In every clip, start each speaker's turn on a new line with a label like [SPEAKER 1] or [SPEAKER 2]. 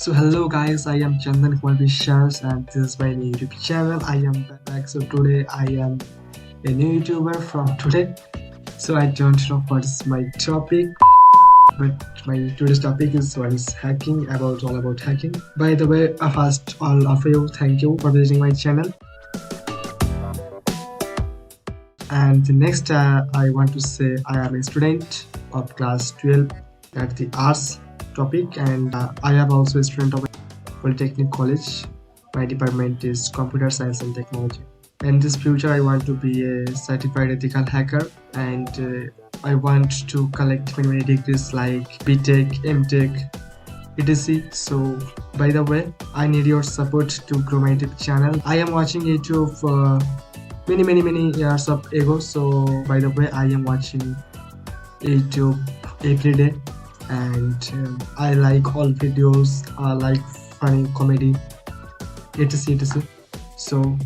[SPEAKER 1] So hello guys, I am Chandan Kumar Vishwas and this is my new YouTube channel. I am back. So today I am a new YouTuber from today. So I don't know what is my topic, but my today's topic is what is hacking, all about hacking. By the way, first all of you, thank you for visiting my channel. And the next I want to say I am a student of class 12 at the arts topic, and I am also a student of Polytechnic College. My department is Computer Science and Technology. In this future, I want to be a certified ethical hacker, and I want to collect many degrees like BTech, MTech, etc. So, by the way, I need your support to grow my YouTube channel. I am watching YouTube many years of ago. So, by the way, I am watching YouTube every day, and I like all videos. I like funny comedy, etc. So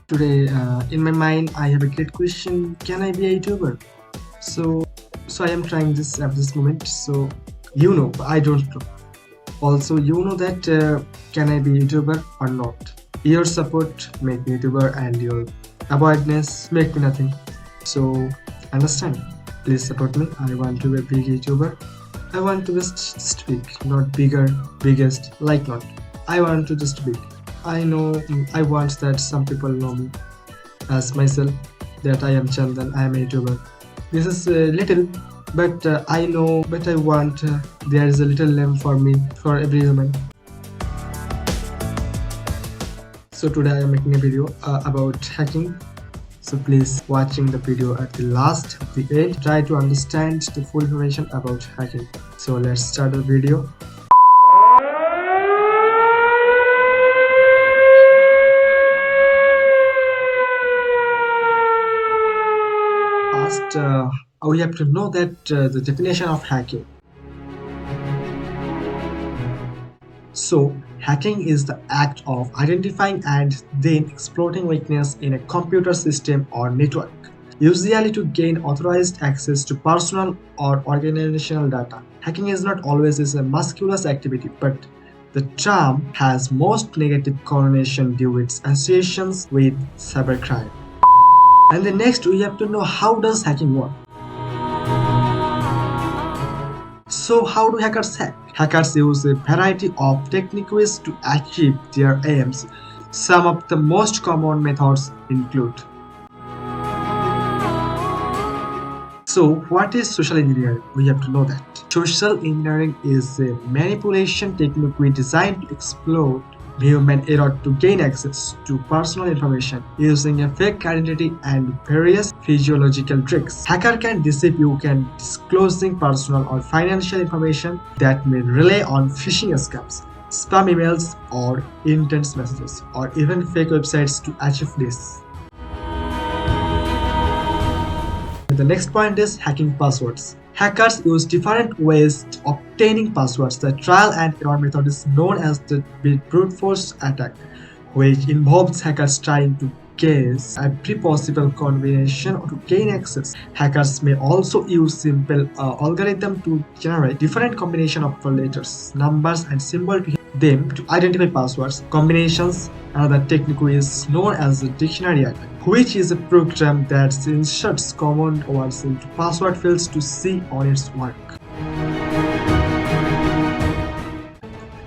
[SPEAKER 1] today in my mind I have a great question: can I be a YouTuber? So I am trying this at this moment. So I don't know. Also that can I be a YouTuber or not? Your support make me YouTuber, and your avoidance make me nothing. So understand. Please support me. I want to be a big YouTuber. I want to be just big, not bigger, biggest, like not. I want to just big. I know I want that some people know me as myself, that I am Chandan, I am a YouTuber. This is little, but I know, but I want there is a little name for me, for every human. So today I am making a video about hacking. So please watching the video at the last, at the end, try to understand the full information about hacking. So let's start the video. First, we have to know that the definition of hacking. So, hacking is the act of identifying and then exploiting weakness in a computer system or network, usually to gain authorized access to personal or organizational data. Hacking is not always a musculous activity, but the term has most negative connotation due to its associations with cybercrime. And then next we have to know, how does hacking work? So how do hackers hack? Hackers use a variety of techniques to achieve their aims. Some of the most common methods include. So what is social engineering? We have to know that. Social engineering is a manipulation technique designed to exploit human error to gain access to personal information using a fake identity and various physiological tricks. Hacker can deceive you can disclosing personal or financial information that may rely on phishing scams, spam emails, or intense messages, or even fake websites to achieve this. The next point is hacking passwords. Hackers use different ways of obtaining passwords. The trial and error method is known as the brute force attack, which involves hackers trying to guess every possible combination to gain access. Hackers may also use simple algorithm to generate different combination of letters, numbers, and symbols to them to identify passwords combinations. Another technique is known as the dictionary attack, which is a program that inserts common words into password fields to see on its work.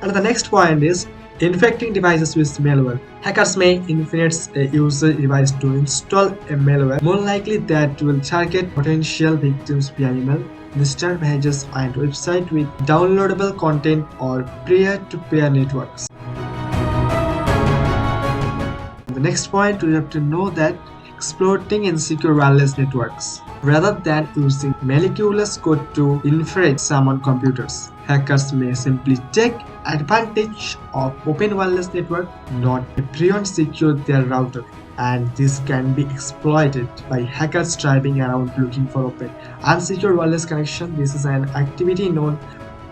[SPEAKER 1] And the next point is infecting devices with malware. Hackers may infect a user device to install a malware, more likely that will target potential victims via email, instant messages, and website with downloadable content or peer-to-peer networks. The next point, we have to know that exploiting insecure wireless networks. Rather than using malicious code to infiltrate someone's computers, hackers may simply take advantage of open wireless network, not beyond secure their router, and this can be exploited by hackers driving around looking for open unsecure wireless connection. This is an activity known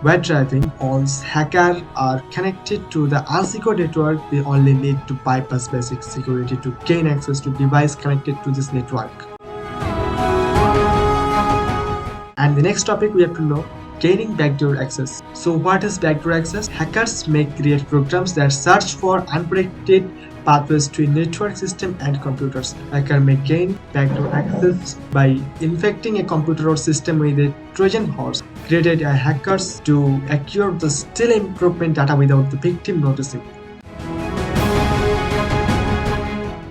[SPEAKER 1] where driving. Once hackers are connected to the unsecure network, they only need to bypass basic security to gain access to device connected to this network. And the next topic we have to know, gaining backdoor access. So what is backdoor access? Hackers may create programs that search for unprotected pathways to a network system and computers. Hacker may gain backdoor access by infecting a computer or system with a Trojan horse created by hackers to acquire the still improvement data without the victim noticing.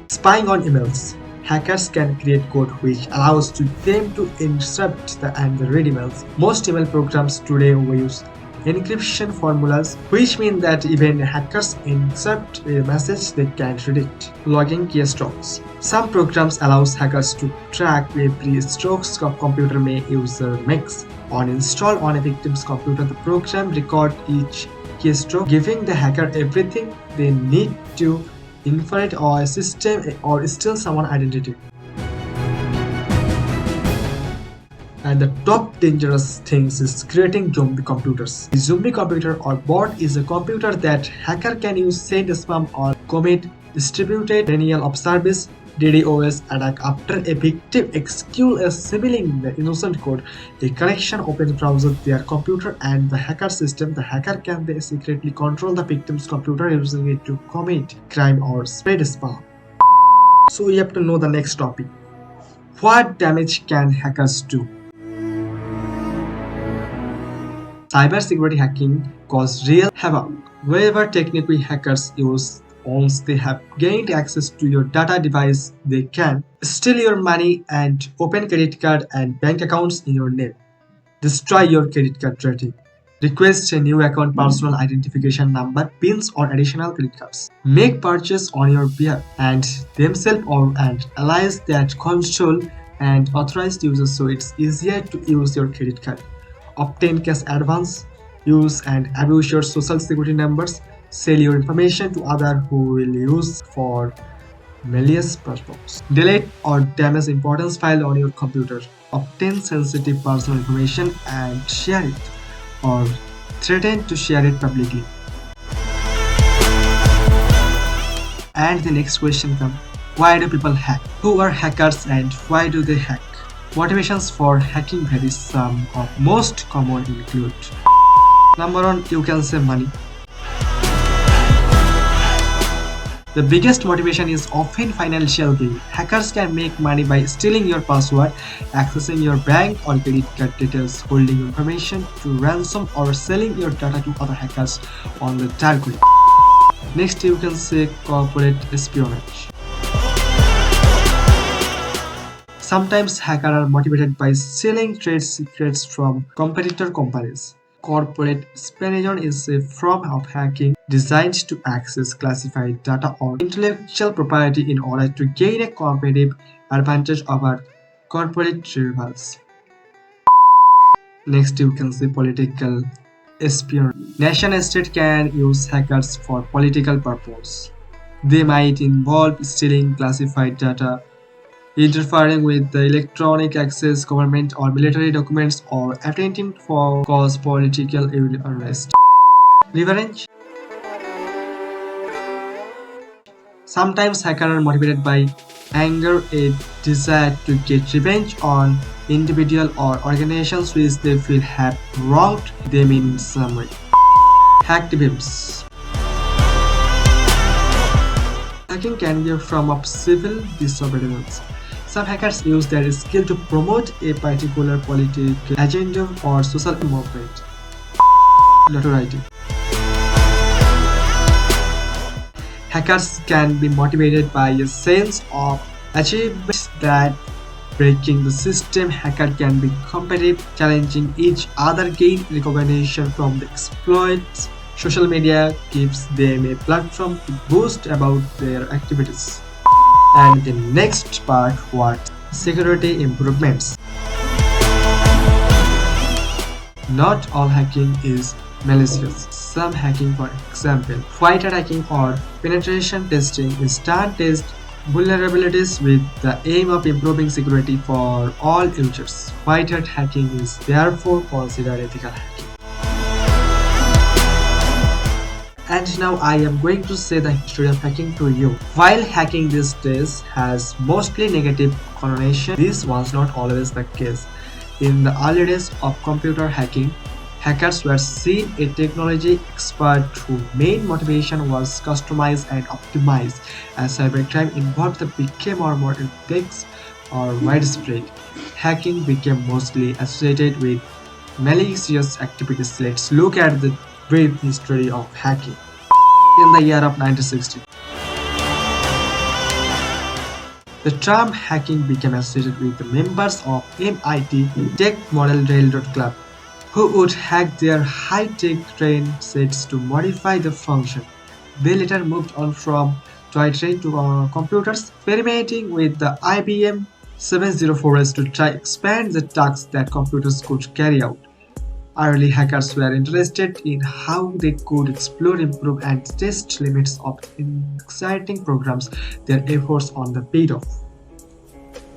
[SPEAKER 1] Spying on emails. Hackers can create code which allows them to intercept and read emails. Most email programs today use encryption formulas, which mean that even hackers intercept a message they can't read it. Logging keystrokes. Some programs allows hackers to track every strokes a computer may user makes. On install on a victim's computer, the program record each keystroke, giving the hacker everything they need to infiltrate or a system or steal someone's identity. And the top dangerous things is creating zombie computers. A zombie computer or bot is a computer that hacker can use send spam or commit distributed denial of service DDoS attack after a victim executes a sibling the innocent code. A connection opens browser their computer and the hacker system. The hacker can then secretly control the victim's computer using it to commit crime or spread spam. So you have to know the next topic. What damage can hackers do? Cybersecurity hacking causes real havoc. Whatever technique hackers use, once they have gained access to your data device, they can steal your money and open credit card and bank accounts in your name, destroy your credit card rating, request a new account personal identification number, pins or additional credit cards, make purchase on your behalf and themselves or and allies that control and authorized users so it's easier to use your credit card, obtain cash advance, use and abuse your social security numbers, sell your information to others who will use for malicious purposes, delete or damage important file on your computer, obtain sensitive personal information and share it, or threaten to share it publicly. And the next question comes, why do people hack? Who are hackers and why do they hack? Motivations for hacking vary. Some of most common include: number one, you can save money. The biggest motivation is often financial gain. Hackers can make money by stealing your password, accessing your bank or credit card details, holding your information to ransom, or selling your data to other hackers on the dark web. Next, you can say corporate espionage. Sometimes hackers are motivated by stealing trade secrets from competitor companies. Corporate espionage is a form of hacking designed to access classified data or intellectual property in order to gain a competitive advantage over corporate rivals. Next, you can see political espionage. Nation-state can use hackers for political purposes. They might involve stealing classified data, interfering with the electronic access, government or military documents, or attempting to cause political unrest. Revenge. Sometimes hackers are motivated by anger, a desire to get revenge on individuals or organizations which they feel have wronged them in some way. Hacked victims. Hacking can be a form of civil disobedience. Some hackers use their skill to promote a particular political agenda or social movement. Notoriety. Hackers can be motivated by a sense of achievement that breaking the system. Hacker can be competitive, challenging each other, gain recognition from the exploits. Social media gives them a platform to boast about their activities. And the next part, what? Security improvements. Not all hacking is malicious. Some hacking, for example, white hat hacking or penetration testing, is done to test vulnerabilities with the aim of improving security for all users. White hat hacking is therefore considered ethical hacking. And now I am going to say the history of hacking to you. While hacking these days has mostly negative connotation, this was not always the case. In the early days of computer hacking, Hackers were seen a technology expert whose main motivation was customize and optimize. As cybercrime involved became more complex or widespread, hacking became mostly associated with malicious activities. Let's look at the brief history of hacking. In the year of 1960, the term hacking became associated with the members of MIT Tech Model Railroad Club who would hack their high-tech train sets to modify the function. They later moved on from toy train to computers, experimenting with the IBM 704S to try expand the tasks that computers could carry out. Early hackers were interested in how they could explore, improve, and test limits of exciting programs. Their efforts on the paid off,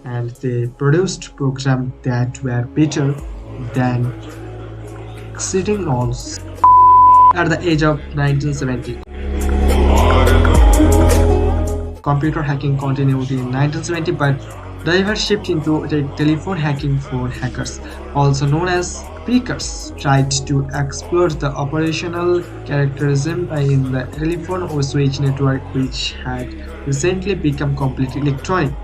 [SPEAKER 1] and they produced programs that were better than existing laws. At the age of 1970, computer hacking continued in 1970, but diverse shift into telephone hacking for hackers, also known as pickers, tried to exploit the operational characterism in the telephone or switch network, which had recently become completely electronic.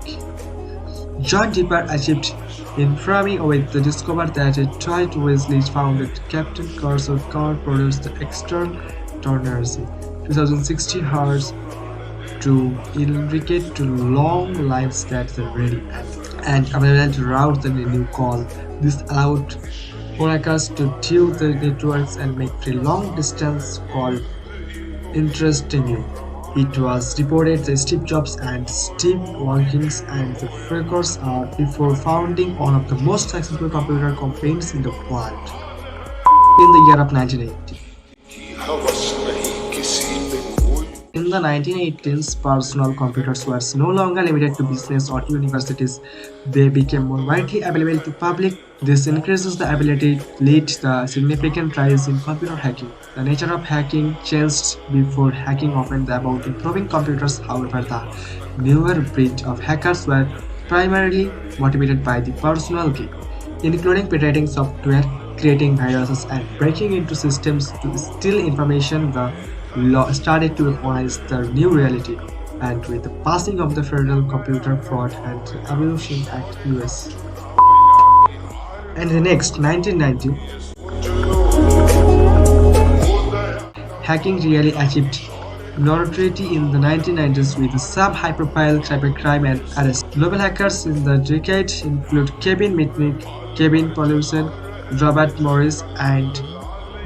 [SPEAKER 1] John Deeper achieved infamy with the discovery that a Dwight Wesley founded Captain Cursor can't produce the external tornado 2060 Hz to indicate to long lines that are ready and available to route the new call. This allowed hackers to tune the networks and make a long distance call interestingly. It was reported that Steve Jobs and Steve Watkins and the Frankers are before founding one of the most successful computer companies in the world. In the year of 1980. In the 1980s, personal computers were no longer limited to business or universities. They became more widely available to public. This increases the ability lead to significant rise in computer hacking. The nature of hacking changed before hacking often about improving computers. However, the newer breed of hackers were primarily motivated by the personal gain, including pirating software, creating viruses, and breaking into systems to steal information. The law started to recognize the new reality, and with the passing of the Federal Computer Fraud and Abolition Act US. And the next 1990, hacking really achieved notoriety in the 1990s with some high-profile cybercrime and arrests. Global hackers in the decade include Kevin Mitnick, Kevin Paulson, Robert Morris, and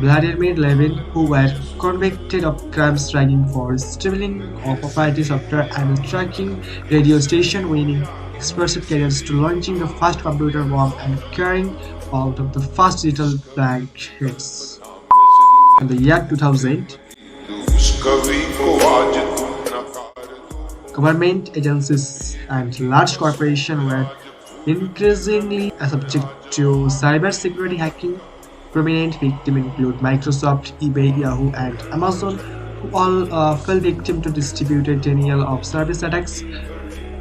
[SPEAKER 1] Vladimir Levin, who were convicted of crimes ranging for stealing of proprietary software and tracking radio station, winning explosive careers to launching the first computer bomb and carrying out of the first digital blank hits. In the year 2000, government agencies and large corporations were increasingly subject to cybersecurity hacking. Prominent victims include Microsoft, eBay, Yahoo, and Amazon, who all fell victim to distributed denial of service attacks.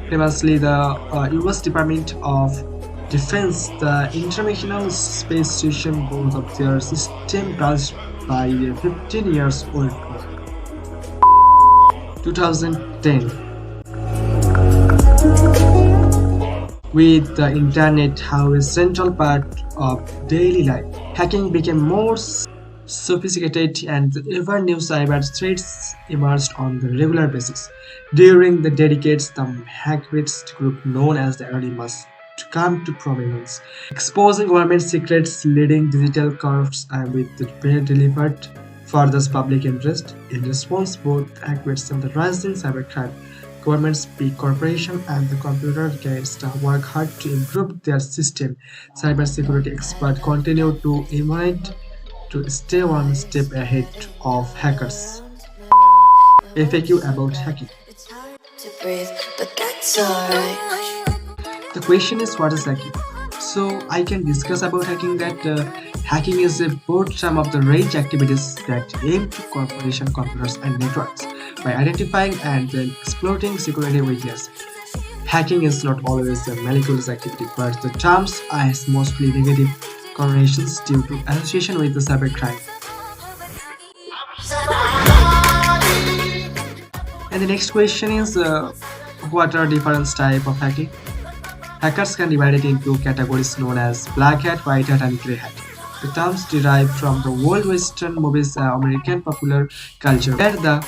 [SPEAKER 1] Famously, the US Department of Defense, the International Space Station, both of their system crashed by a 15 years old war. 2010. With the internet how a central part of daily life, hacking became more sophisticated and ever new cyber threats emerged on the regular basis. During the decades, the hacktivist group known as the Anonymous to come to prominence, exposing government secrets, leading digital corrupts, and with the prayer delivered further public interest. In response, both hacktivists and the rising cybercrime, governments, big corporations, and the computer giants work hard to improve their system. Cybersecurity experts continue to innovate to stay one step ahead of hackers. FAQ about hacking. The question is, what is hacking? So I can discuss about hacking that hacking is a broad term of the range activities that aim to corporation computers and networks by identifying and then exploiting security weaknesses. Hacking is not always a malicious activity, but the terms are mostly negative connotations due to association with the cybercrime. And the next question is what are different types of hacking? Hackers can divide it into categories known as black hat, white hat, and grey hat. The terms derive from the old Western movies and American popular culture, where the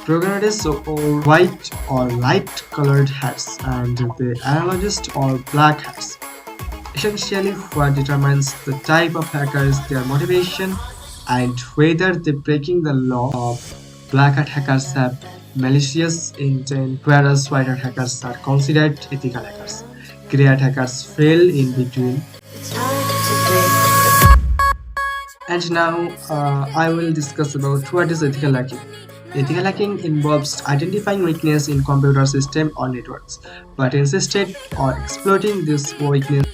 [SPEAKER 1] protagonists wore white or light-colored hats and the analogists or black hats. Essentially, what determines the type of hacker is their motivation and whether they breaking the law. Of black hat hackers have malicious intent, whereas white hat hackers are considered ethical hackers. Grey hat hackers fail in between. And now I will discuss about what is ethical hacking. Ethical hacking involves identifying weakness in computer system or networks, but instead or exploiting this weakness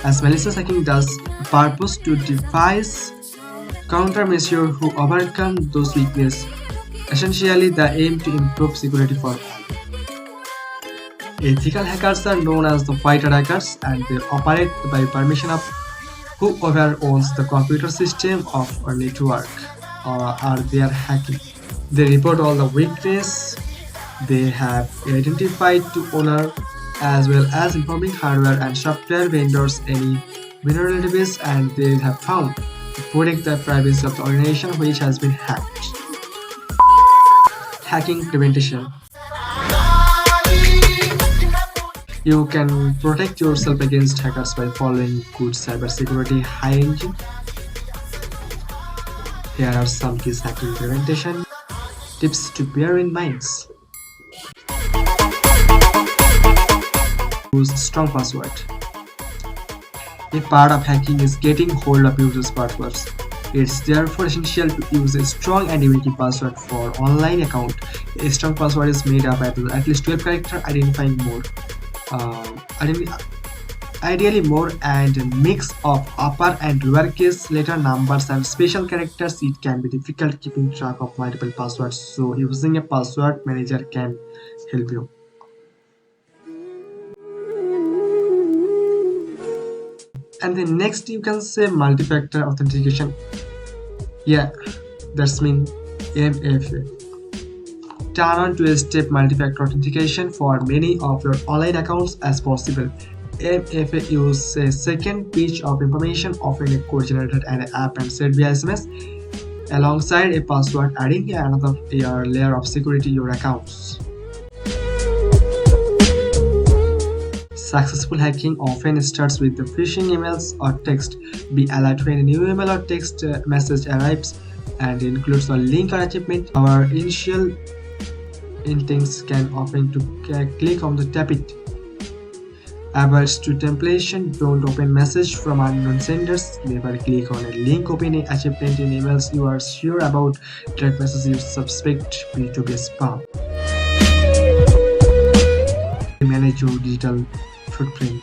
[SPEAKER 1] as malicious hacking does, purpose to devise countermeasures who overcome those weaknesses. Essentially, the aim to improve security for all. Ethical hackers are known as the white hat hackers, and they operate by permission of whoever owns the computer system of a network or are they are hacking. They report all the weakness they have identified to owner as well as informing hardware and software vendors any vulnerabilities and they have found to protect the privacy of the organization which has been hacked. Hacking prevention. You can protect yourself against hackers by following good cybersecurity hygiene. Here are some key hacking prevention tips to bear in mind. Use strong password. A part of hacking is getting hold of users' passwords. It's therefore essential to use a strong and unique password for online account. A strong password is made up of at least 12 characters identifying more. Ideally more and a mix of upper and lowercase letter numbers and special characters. It can be difficult keeping track of multiple passwords, so using a password manager can help you. And then next you can say multi-factor authentication. Yeah, that's mean MFA. Turn on two-step multi-factor authentication for many of your online accounts as possible. MFA uses a second piece of information, often a code generated and an app and sent via SMS, alongside a password, adding another layer of security to your accounts. Successful hacking often starts with the phishing emails or text. Be alert when a new email or text message arrives and includes a link or achievement. Our initial instincts can often to click on the tap it. Avoid to temptation. Don't open message from unknown senders. Never click on a link opening achievement in emails you are sure about. That message you suspect to be spam. Manage your digital footprint.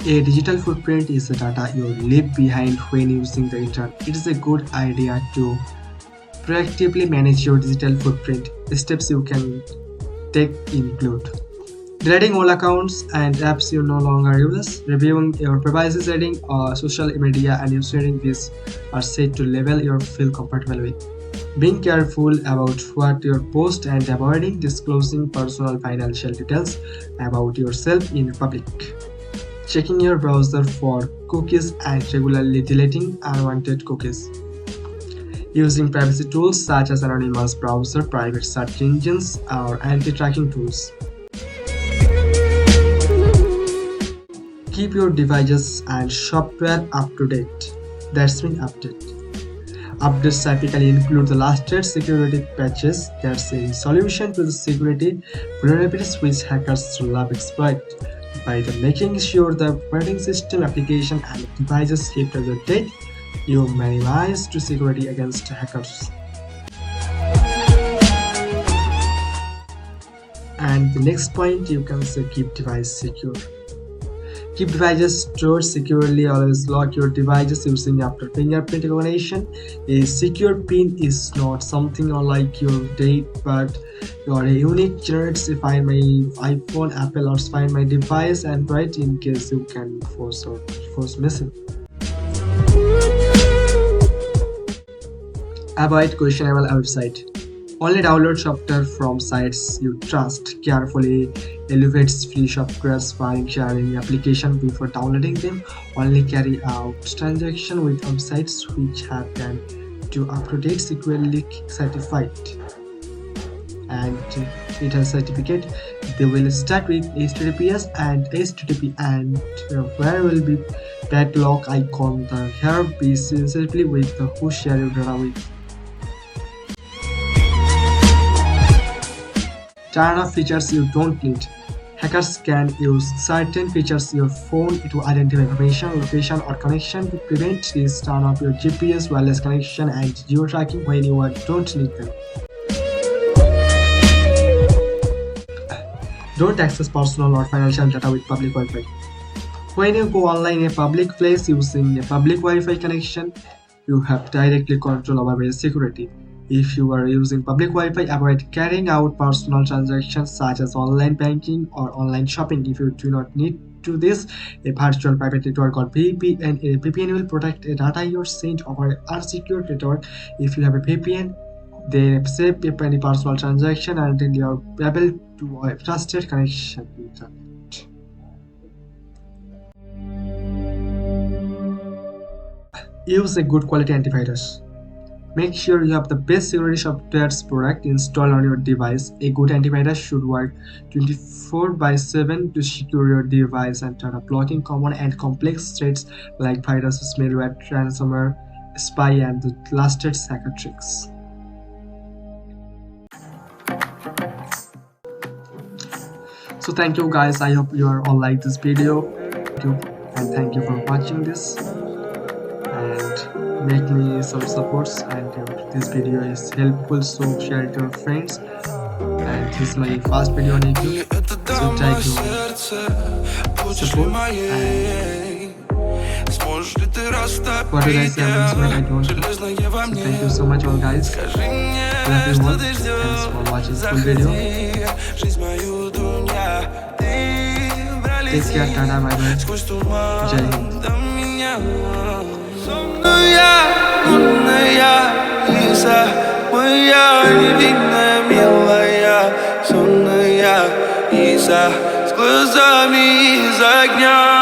[SPEAKER 1] A digital footprint is the data you leave behind when using the internet. It is a good idea to proactively manage your digital footprint. The steps you can take include deleting all accounts and apps you no longer use, reviewing your privacy settings or social media and ensuring these are set to level you feel comfortable with. Being careful about what you post and avoiding disclosing personal financial details about yourself in public. Checking your browser for cookies and regularly deleting unwanted cookies. Using privacy tools such as anonymous browser, private search engines, or anti-tracking tools. Keep your devices and software up to date. That's mean update. Updates typically include the latest security patches. That's a solution to the security vulnerabilities which hackers love exploit. By making sure the operating system, application, and devices keep up to date, you minimize the security against hackers. And the next point you can say keep device secure. Keep devices stored securely. Always lock your devices using after fingerprint recognition. A secure PIN is not something like your date, but your unique generates find my iPhone, Apple, or find my device, Android in case you can force missing. Avoid questionable website. Only download software from sites you trust. Carefully evaluate free softwares while sharing application before downloading them. Only carry out transactions with websites which have been to up-to-date securely certified and it has certificate. They will start with HTTPS and HTTP and where will be padlock icon. The here be simply with the who share your data with. Turn off features you don't need. Hackers can use certain features your phone to identify information, location, or connection. To prevent this, turn off your GPS, wireless connection, and geo tracking when you don't need them. Don't access personal or financial data with public Wi-Fi. When you go online in a public place using a public Wi-Fi connection, you have directly control over your security. If you are using public Wi-Fi, avoid carrying out personal transactions such as online banking or online shopping if you do not need to this. A virtual private network or VPN. A VPN will protect the data you sent over an unsecured network. If you have a VPN, they save any personal transaction until you are able to a trusted connection. Use a good quality antivirus. Make sure you have the best security software product installed on your device. A good antivirus should work 24/7 to secure your device and data, blocking common and complex threats like viruses, malware, ransomware, spy, and the lasted hacker tricks. So thank you guys. I hope you are all like this video. Thank you and thank you for watching this and make me some supports and if this video is helpful so share it to your friends and this is my first video on YouTube so try to support and what did I say announcement I don't know. So thank you so much all guys. Love you all. Thanks for watching full video. Take care, Tata, bye bye. Jai Hind. Сонная Иса с глазами из огня.